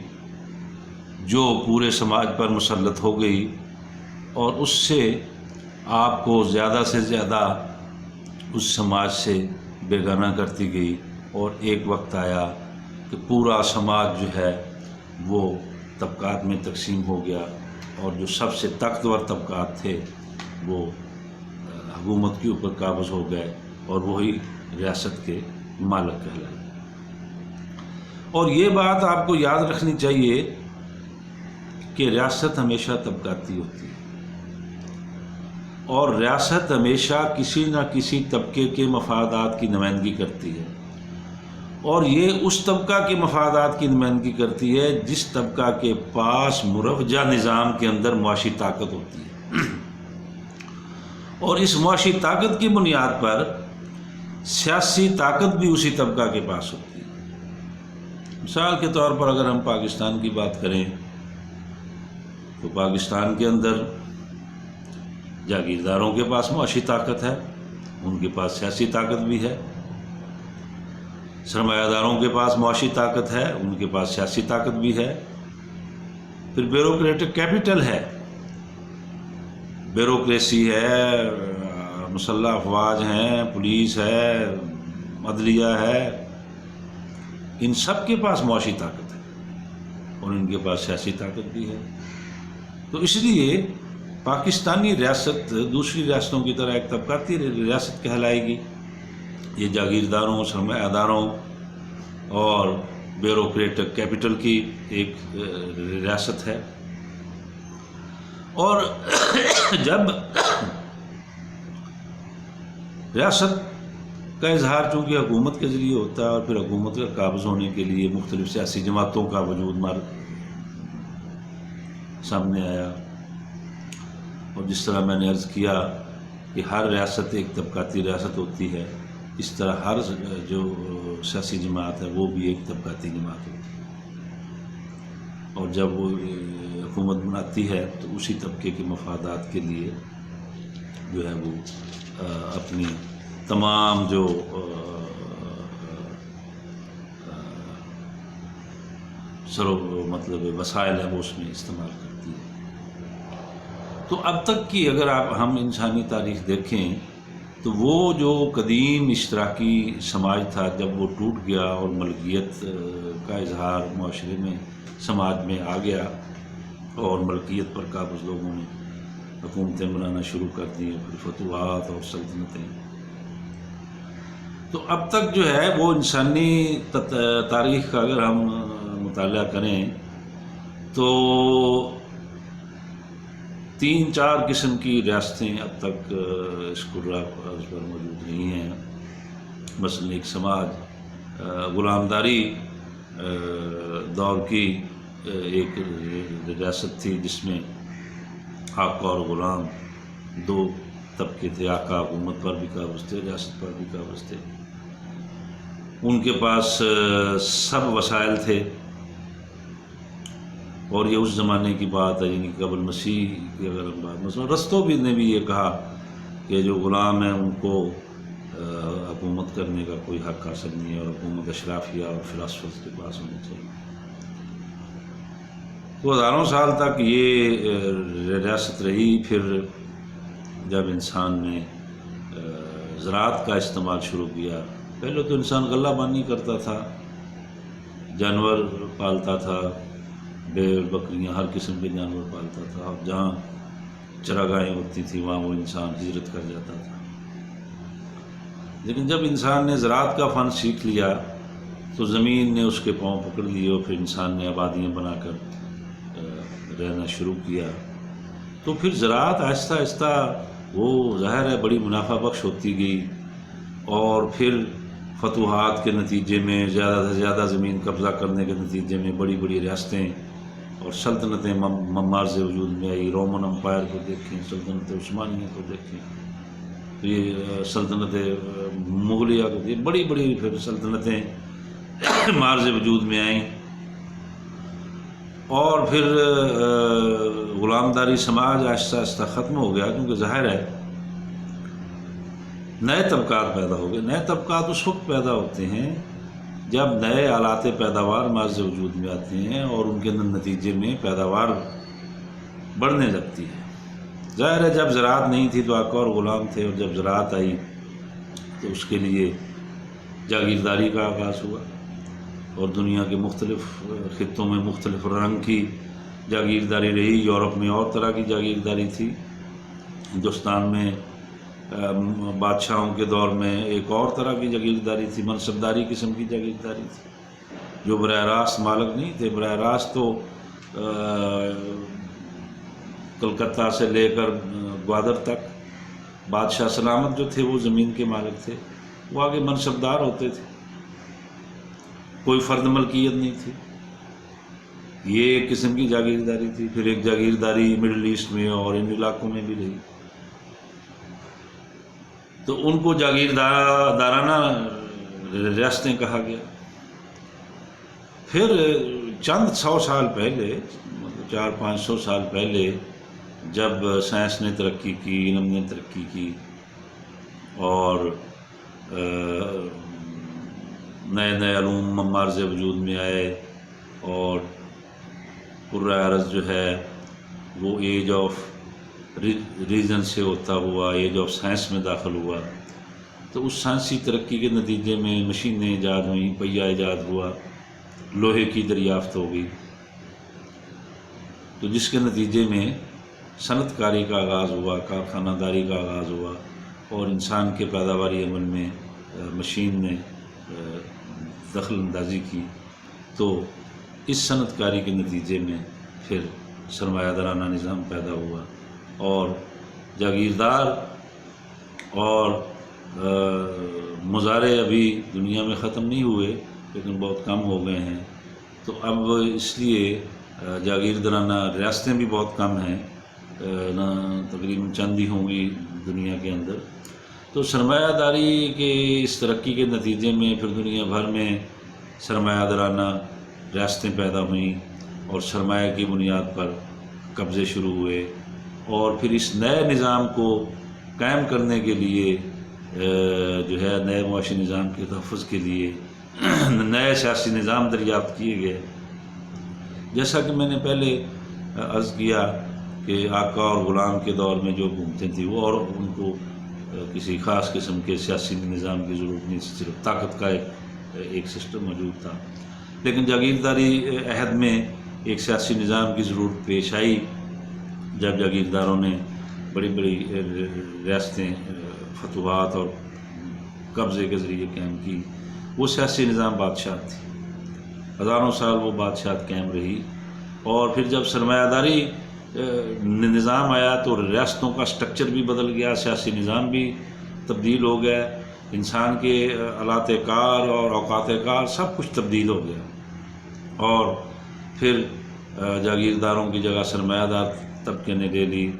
جو پورے سماج پر مسلط ہو گئی، اور اس سے آپ کو زیادہ سے زیادہ اس سماج سے بیگانہ کرتی گئی، اور ایک وقت آیا کہ پورا سماج جو ہے وہ طبقات میں تقسیم ہو گیا، اور جو سب سے طاقتور طبقات تھے وہ حکومت کے اوپر قابض ہو گئے، اور وہی ریاست کے مالک کہلائے۔ اور یہ بات آپ کو یاد رکھنی چاہیے کہ ریاست ہمیشہ طبقاتی ہوتی ہے، اور ریاست ہمیشہ کسی نہ کسی طبقے کے مفادات کی نمائندگی کرتی ہے، اور یہ اس طبقہ کے مفادات کی نمائندگی کرتی ہے جس طبقہ کے پاس مروجہ نظام کے اندر معاشی طاقت ہوتی ہے، اور اس معاشی طاقت کی بنیاد پر سیاسی طاقت بھی اسی طبقہ کے پاس ہوتی ہے۔ مثال کے طور پر اگر ہم پاکستان کی بات کریں تو پاکستان کے اندر جاگیرداروں کے پاس معاشی طاقت ہے، ان کے پاس سیاسی طاقت بھی ہے، سرمایہ داروں کے پاس معاشی طاقت ہے، ان کے پاس سیاسی طاقت بھی ہے، پھر بیوروکریٹک کیپٹل ہے، بیوروکریسی ہے، مسلح افواج ہیں، پولیس ہے، عدلیہ ہے، ان سب کے پاس معاشی طاقت ہے، اور ان کے پاس سیاسی طاقت بھی ہے۔ تو اس لیے پاکستانی ریاست دوسری ریاستوں کی طرح ایک طبقاتی ریاست کہلائے گی، یہ جاگیرداروں، سرمایہ داروں اور بیوروکریٹ کیپٹل کی ایک ریاست ہے۔ اور جب ریاست کا اظہار چونکہ حکومت کے ذریعے ہوتا ہے، اور پھر حکومت کا قابض ہونے کے لیے مختلف سیاسی جماعتوں کا وجود سامنے آیا، اور جس طرح میں نے عرض کیا کہ ہر ریاست ایک طبقاتی ریاست ہوتی ہے، اس طرح ہر جو سیاسی جماعت ہے وہ بھی ایک طبقاتی جماعت ہوتی ہے، اور جب وہ حکومت بناتی ہے تو اسی طبقے کے مفادات کے لیے جو ہے وہ اپنی تمام جو مطلب وسائل ہیں وہ اس میں استعمال کرتی ہے۔ تو اب تک کی اگر ہم انسانی تاریخ دیکھیں تو وہ جو قدیم اشتراکی سماج تھا، جب وہ ٹوٹ گیا اور ملکیت کا اظہار معاشرے میں، سماج میں آ گیا، اور ملکیت پر قابض لوگوں نے حکومتیں بنانا شروع کر دی، پھر فتوحات اور سلطنتیں، تو اب تک جو ہے وہ انسانی تاریخ کا اگر ہم مطالعہ کریں تو 3-4 قسم کی ریاستیں اب تک اس کرۂ ارض پر موجود نہیں ہیں۔ مثلا ایک سماج غلامداری دور کی ایک ریاست تھی، جس میں آقا اور غلام دو طبقے تھے، آقا حکومت پر بھی قابض تھے، ریاست پر بھی قابض تھے، ان کے پاس سب وسائل تھے، اور یہ اس زمانے کی بات ہے، یعنی قبل مسیح کی اگر ہم بات، مثلا ارسطو بھی نے بھی یہ کہا کہ جو غلام ہیں ان کو حکومت کرنے کا کوئی حق حاصل نہیں ہے، اور حکومت اشرافیہ اور فلاسفرز کے پاس ہونی چاہیے۔ تو ہزاروں سال تک یہ ریاست رہی۔ پھر جب انسان نے زراعت کا استعمال شروع کیا، پہلے تو انسان غلہ بانی کرتا تھا، جانور پالتا تھا، بھیڑ بکریاں ہر قسم کے جانور پالتا تھا، اور جہاں چراگاہیں ہوتی تھی وہاں وہ انسان ہجرت کر جاتا تھا۔ لیکن جب انسان نے زراعت کا فن سیکھ لیا تو زمین نے اس کے پاؤں پکڑ لیے، اور پھر انسان نے آبادیاں بنا کر رہنا شروع کیا، تو پھر زراعت آہستہ آہستہ وہ ظاہر ہے بڑی منافع بخش ہوتی گئی، اور پھر فتوحات کے نتیجے میں زیادہ سے زیادہ زمین قبضہ کرنے کے نتیجے میں بڑی بڑی ریاستیں اور سلطنتیں ممارز وجود میں آئی۔ رومن امپائر کو دیکھیں، سلطنت عثمانیہ کو دیکھیں، تو یہ سلطنت مغلیہ کو دیکھیں، بڑی بڑی پھر سلطنتیں مارز وجود میں آئیں، اور پھر غلامداری سماج آہستہ آہستہ ختم ہو گیا، کیونکہ ظاہر ہے نئے طبقات پیدا ہو گئے۔ نئے طبقات اس وقت پیدا ہوتے ہیں جب نئے آلات پیداوار مارز وجود میں آتے ہیں، اور ان کے نتیجے میں پیداوار بڑھنے لگتی ہے۔ ظاہر ہے جب زراعت نہیں تھی تو آقا اور غلام تھے، اور جب زراعت آئی تو اس کے لیے جاگیرداری کا آغاز ہوا، اور دنیا کے مختلف خطوں میں مختلف رنگ کی جاگیرداری رہی۔ یورپ میں اور طرح کی جاگیرداری تھی، ہندوستان میں بادشاہوں کے دور میں ایک اور طرح کی جاگیرداری تھی، منصبداری قسم کی جاگیرداری تھی، جو براہ راست مالک نہیں تھے۔ براہ راست تو کلکتہ سے لے کر گوادر تک بادشاہ سلامت جو تھے وہ زمین کے مالک تھے، وہ آگے منصبدار ہوتے تھے، کوئی فرد ملکیت نہیں تھی۔ یہ ایک قسم کی جاگیرداری تھی۔ پھر ایک جاگیرداری مڈل ایسٹ میں اور ان علاقوں میں بھی رہی، تو ان کو جاگیردارانہ ریاستیں کہا گیا۔ پھر چند 100 سال پہلے، 400-500 سال پہلے، جب سائنس نے ترقی کی، علم نے ترقی کی، اور نئے نئے علوم ممارز وجود میں آئے، اور کرۂ ارض جو ہے وہ ایج آف ریزن سے ہوتا ہوا ایج آف سائنس میں داخل ہوا، تو اس سائنسی ترقی کے نتیجے میں مشینیں ایجاد ہوئیں، پہیہ ایجاد ہوا، لوہے کی دریافت ہو گئی، تو جس کے نتیجے میں صنعت کاری کا آغاز ہوا، کارخانہ داری کا آغاز ہوا، اور انسان کے پیداواری عمل میں مشین نے دخل اندازی کی تو اس صنعت کاری کے نتیجے میں پھر سرمایہ دارانہ نظام پیدا ہوا، اور جاگیردار اور مزارع ابھی دنیا میں ختم نہیں ہوئے لیکن بہت کم ہو گئے ہیں۔ تو اب اس لیے جاگیردارانہ ریاستیں بھی بہت کم ہیں، تقریباً چند ہی ہوں گی دنیا کے اندر۔ تو سرمایہ داری کے اس ترقی کے نتیجے میں پھر دنیا بھر میں سرمایہ دارانہ ریاستیں پیدا ہوئیں اور سرمایہ کی بنیاد پر قبضے شروع ہوئے، اور پھر اس نئے نظام کو قائم کرنے کے لیے جو ہے نئے معاشی نظام کے تحفظ کے لیے نئے سیاسی نظام دریافت کیے گئے۔ جیسا کہ میں نے پہلے عرض کیا کہ آقا اور غلام کے دور میں جو حکومتیں تھیں وہ، اور ان کو کسی خاص قسم کے سیاسی نظام کی ضرورت نہیں تھی، صرف طاقت کا ایک سسٹم موجود تھا۔ لیکن جاگیرداری عہد میں ایک سیاسی نظام کی ضرورت پیش آئی جب جاگیرداروں نے بڑی بڑی ریاستیں فتوحات اور قبضے کے ذریعے قائم کی۔ وہ سیاسی نظام بادشاہت تھی، ہزاروں سال وہ بادشاہت قائم رہی، اور پھر جب سرمایہ داری نظام آیا تو ریاستوں کا سٹرکچر بھی بدل گیا، سیاسی نظام بھی تبدیل ہو گیا، انسان کے آلات کار اور اوقات کار سب کچھ تبدیل ہو گیا، اور پھر جاگیرداروں کی جگہ سرمایہ دار طبقے نے لے لی،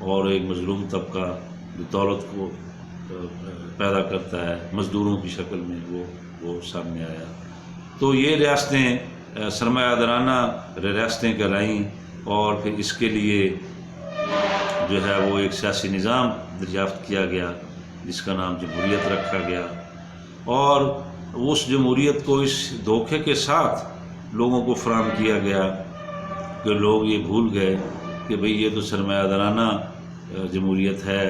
اور ایک مظلوم طبقہ جو دولت کو پیدا کرتا ہے مزدوروں کی شکل میں وہ سامنے آیا۔ تو یہ ریاستیں سرمایہ دارانہ ریاستیں کہلائیں، اور پھر اس کے لیے جو ہے وہ ایک سیاسی نظام دریافت کیا گیا جس کا نام جمہوریت رکھا گیا، اور اس جمہوریت کو اس دھوکے کے ساتھ لوگوں کو فراہم کیا گیا کہ لوگ یہ بھول گئے کہ بھئی یہ تو سرمایہ دارانہ جمہوریت ہے،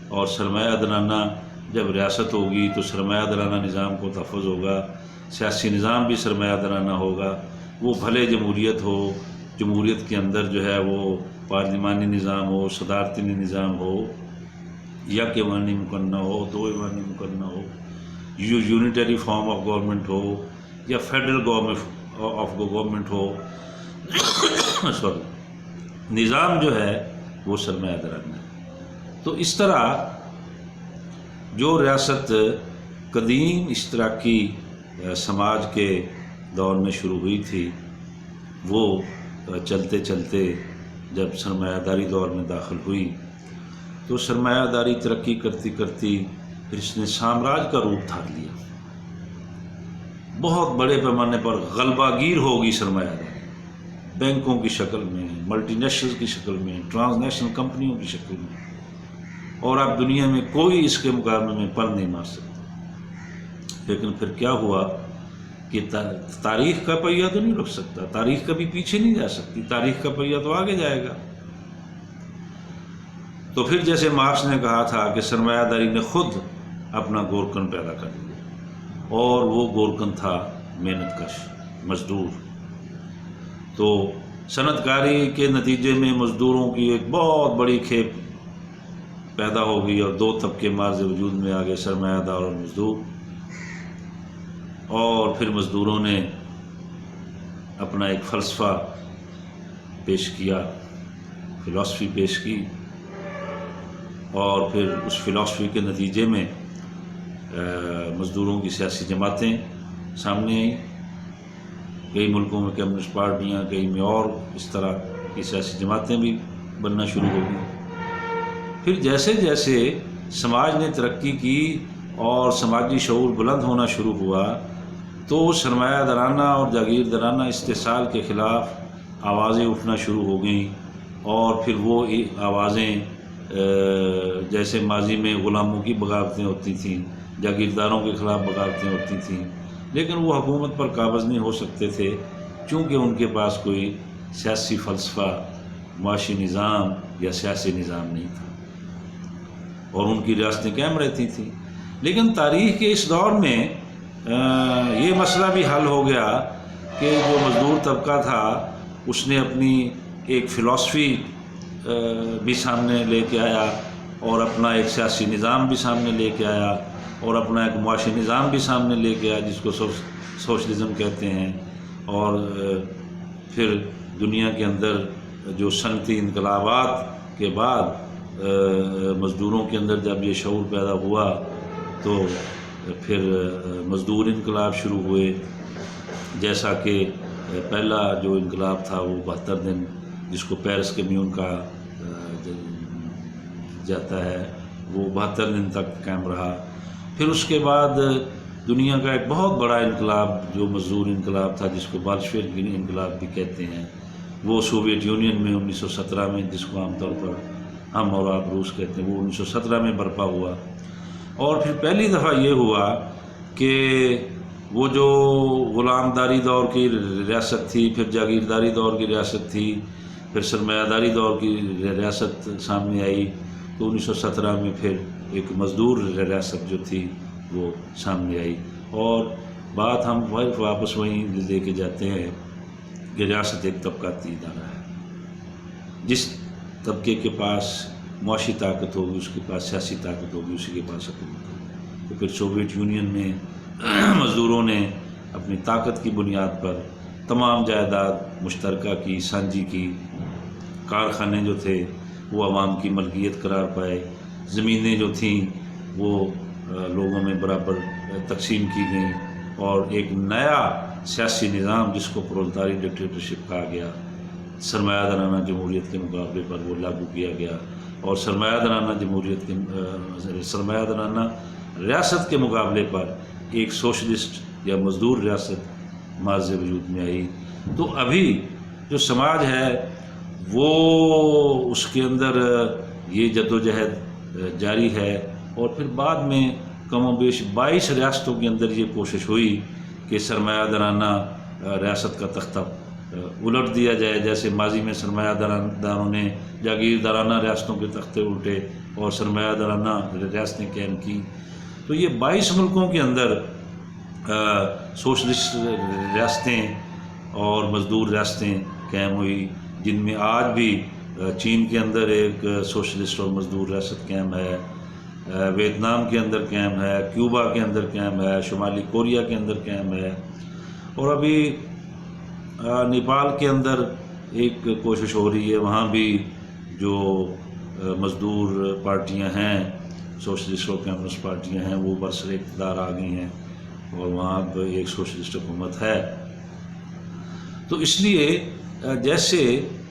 اور سرمایہ دارانہ جب ریاست ہوگی تو سرمایہ دارانہ نظام کو تحفظ ہوگا، سیاسی نظام بھی سرمایہ دارانہ ہوگا، وہ بھلے جمہوریت ہو، جمہوریت کے اندر جو ہے وہ پارلیمانی نظام ہو، صدارتی نظام ہو، یک ایوانی مقننہ ہو، دو ایوانی مقننہ ہو، یونیٹری فارم آف گورنمنٹ ہو، یا فیڈرل گورنمنٹ ہو سوری، نظام جو ہے وہ سرمایہ دارانہ ہے۔ تو اس طرح جو ریاست قدیم اشتراکی سماج کے دور میں شروع ہوئی تھی وہ چلتے چلتے جب سرمایہ داری دور میں داخل ہوئی تو سرمایہ داری ترقی کرتی کرتی پھر اس نے سامراج کا روپ دھار لیا، بہت بڑے پیمانے پر غلبہ گیر ہوگی سرمایہ داری، بینکوں کی شکل میں، ملٹی نیشنل کی شکل میں، ٹرانس نیشنل کمپنیوں کی شکل میں، اور اب دنیا میں کوئی اس کے مقابلے میں پر نہیں مار سکتا۔ لیکن پھر کیا ہوا کہ تاریخ کا پہیہ تو نہیں رک سکتا، تاریخ کبھی پیچھے نہیں جا سکتی، تاریخ کا پہیہ تو آگے جائے گا۔ تو پھر جیسے مارکس نے کہا تھا کہ سرمایہ داری نے خود اپنا گورکن پیدا کر لیا، اور وہ گورکن تھا محنت کش مزدور۔ تو صنعت کاری کے نتیجے میں مزدوروں کی ایک بہت بڑی کھیپ پیدا ہو گئی، اور دو طبقے مارز وجود میں آ گئے، سرمایہ دار اور مزدور۔ اور پھر مزدوروں نے اپنا ایک فلسفہ پیش کیا، فلسفی پیش کی، اور پھر اس فلسفی کے نتیجے میں مزدوروں کی سیاسی جماعتیں سامنے آئیں، کئی ملکوں میں کمیونسٹ پارٹیاں، کئی میں اور اس طرح کی سیاسی جماعتیں بھی بننا شروع ہو گئیں۔ پھر جیسے جیسے سماج نے ترقی کی اور سماجی شعور بلند ہونا شروع ہوا تو سرمایہ دارانہ اور جاگیردارانہ استحصال کے خلاف آوازیں اٹھنا شروع ہو گئیں، اور پھر وہ آوازیں جیسے ماضی میں غلاموں کی بغاوتیں ہوتی تھیں، جاگیرداروں کے خلاف بغاوتیں ہوتی تھیں، لیکن وہ حکومت پر قابض نہیں ہو سکتے تھے چونکہ ان کے پاس کوئی سیاسی فلسفہ، معاشی نظام یا سیاسی نظام نہیں تھا، اور ان کی ریاستیں قائم رہتی تھیں۔ لیکن تاریخ کے اس دور میں یہ مسئلہ بھی حل ہو گیا کہ جو مزدور طبقہ تھا اس نے اپنی ایک فلسفی بھی سامنے لے کے آیا، اور اپنا ایک سیاسی نظام بھی سامنے لے کے آیا اور اپنا ایک معاشی نظام بھی سامنے لے کے آیا جس کو سوشلزم کہتے ہیں. اور پھر دنیا کے اندر جو صنعتی انقلابات کے بعد مزدوروں کے اندر جب یہ شعور پیدا ہوا تو پھر مزدور انقلاب شروع ہوئے. جیسا کہ پہلا جو انقلاب تھا وہ 72 دن جس کو پیرس کمیون کہا جاتا ہے وہ 72 دن تک قائم رہا. پھر اس کے بعد دنیا کا ایک بہت بڑا انقلاب جو مزدور انقلاب تھا جس کو بلشویک انقلاب بھی کہتے ہیں وہ سوویت یونین میں 1917 میں جس کو عام طور پر ہم اور آپ روس کہتے ہیں وہ 1917 میں برپا ہوا. اور پھر پہلی دفعہ یہ ہوا کہ وہ جو غلام داری دور کی ریاست تھی پھر جاگیرداری دور کی ریاست تھی پھر سرمایہ داری دور کی ریاست سامنے آئی تو 1917 میں پھر ایک مزدور ریاست جو تھی وہ سامنے آئی. اور بات ہم واپس وہیں لے کے جاتے ہیں کہ ریاست ایک طبقاتی ادارہ ہے. جس طبقے کے پاس معاشی طاقت ہوگی اس کے پاس سیاسی طاقت ہوگی اسی کے پاس حکومت ہوگی. تو پھر سوویت یونین میں مزدوروں نے اپنی طاقت کی بنیاد پر تمام جائیداد مشترکہ کی سانجھی کی. کارخانے جو تھے وہ عوام کی ملکیت قرار پائے. زمینیں جو تھیں وہ لوگوں میں برابر تقسیم کی گئیں اور ایک نیا سیاسی نظام جس کو پرولتاری ڈکٹیٹرشپ کہا گیا سرمایہ دارانہ جمہوریت کے مقابلے پر وہ لاگو کیا گیا. اور سرمایہ دارانہ جمہوریت کے سرمایہ دارانہ ریاست کے مقابلے پر ایک سوشلسٹ یا مزدور ریاست ماض وجود میں آئی. تو ابھی جو سماج ہے وہ اس کے اندر یہ جدوجہد جاری ہے. اور پھر بعد میں کم و بیش 22 ریاستوں کے اندر یہ کوشش ہوئی کہ سرمایہ دارانہ ریاست کا تختہ الٹ دیا جائے جیسے ماضی میں سرمایہ داروں نے جاگیردارانہ ریاستوں کے تختے الٹے اور سرمایہ دارانہ ریاستیں قائم کی. تو یہ 22 ملکوں کے اندر سوشلسٹ ریاستیں اور مزدور ریاستیں قائم ہوئی جن میں آج بھی چین کے اندر ایک سوشلسٹ اور مزدور ریاست قائم ہے, ویتنام کے اندر قائم ہے, کیوبا کے اندر قائم ہے, شمالی کوریا کے اندر قائم ہے. اور ابھی نیپال کے اندر ایک کوشش ہو رہی ہے وہاں بھی جو مزدور پارٹیاں ہیں سوشلسٹ اور کمیونسٹ پارٹیاں ہیں وہ برسر اقتدار آ گئی ہیں اور وہاں پہ ایک سوشلسٹ حکومت ہے. تو اس لیے جیسے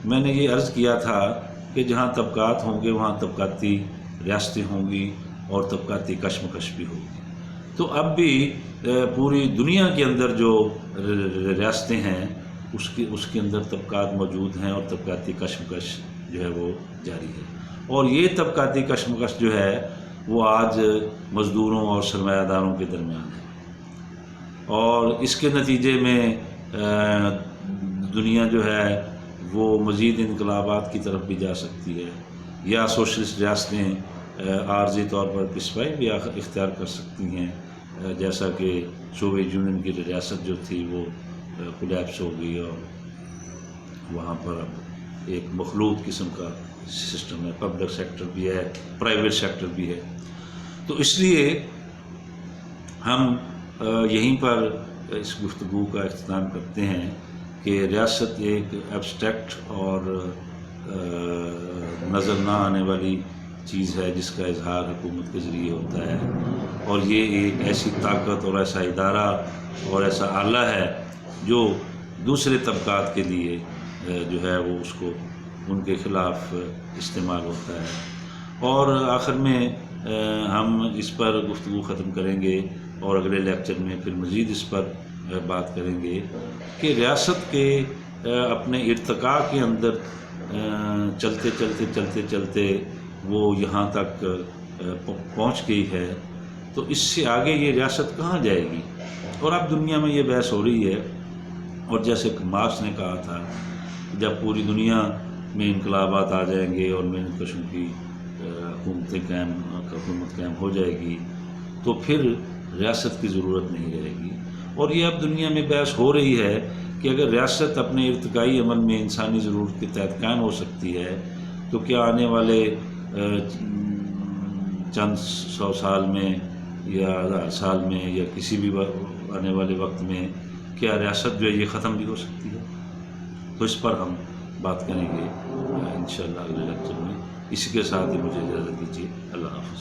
میں نے یہ عرض کیا تھا کہ جہاں طبقات ہوں گے وہاں طبقاتی ریاستیں ہوں گی اور طبقاتی کشمکش بھی ہوگی. تو اب بھی پوری دنیا کے اندر جو ریاستیں ہیں اس کے اندر طبقات موجود ہیں اور طبقاتی کشمکش جو ہے وہ جاری ہے. اور یہ طبقاتی کشمکش جو ہے وہ آج مزدوروں اور سرمایہ داروں کے درمیان ہے اور اس کے نتیجے میں دنیا جو ہے وہ مزید انقلابات کی طرف بھی جا سکتی ہے یا سوشلسٹ ریاستیں عارضی طور پر پسپائی بھی اختیار کر سکتی ہیں جیسا کہ سوویت یونین کی ریاست جو تھی وہ کولیپس ہو گئی اور وہاں پر اب ایک مخلوط قسم کا سسٹم ہے, پبلک سیکٹر بھی ہے پرائیویٹ سیکٹر بھی ہے. تو اس لیے ہم یہیں پر اس گفتگو کا اختتام کرتے ہیں کہ ریاست ایک ایبسٹریکٹ اور نظر نہ آنے والی چیز ہے جس کا اظہار حکومت کے ذریعے ہوتا ہے اور یہ ایک ایسی طاقت اور ایسا ادارہ اور ایسا آلہ ہے جو دوسرے طبقات کے لیے جو ہے وہ اس کو ان کے خلاف استعمال ہوتا ہے. اور آخر میں ہم اس پر گفتگو ختم کریں گے اور اگلے لیکچر میں پھر مزید اس پر بات کریں گے کہ ریاست کے اپنے ارتقاء کے اندر چلتے وہ یہاں تک پہنچ گئی ہے تو اس سے آگے یہ ریاست کہاں جائے گی. اور اب دنیا میں یہ بحث ہو رہی ہے اور جیسے مارکس نے کہا تھا جب پوری دنیا میں انقلابات آ جائیں گے اور محنت کشوں کی حکومت قائم ہو جائے گی تو پھر ریاست کی ضرورت نہیں رہے گی. اور یہ اب دنیا میں بحث ہو رہی ہے کہ اگر ریاست اپنے ارتقائی عمل میں انسانی ضرورت کے تحت قائم ہو سکتی ہے تو کیا آنے والے چند سو سال میں یا 1000 سال میں یا کسی بھی آنے والے وقت میں کیا ریاست جو ہے یہ ختم بھی ہو سکتی ہے؟ تو اس پر ہم بات کریں گے انشاءاللہ اگلے لیکچر میں. اسی کے ساتھ ہی مجھے اجازت دیجیے. اللہ حافظ.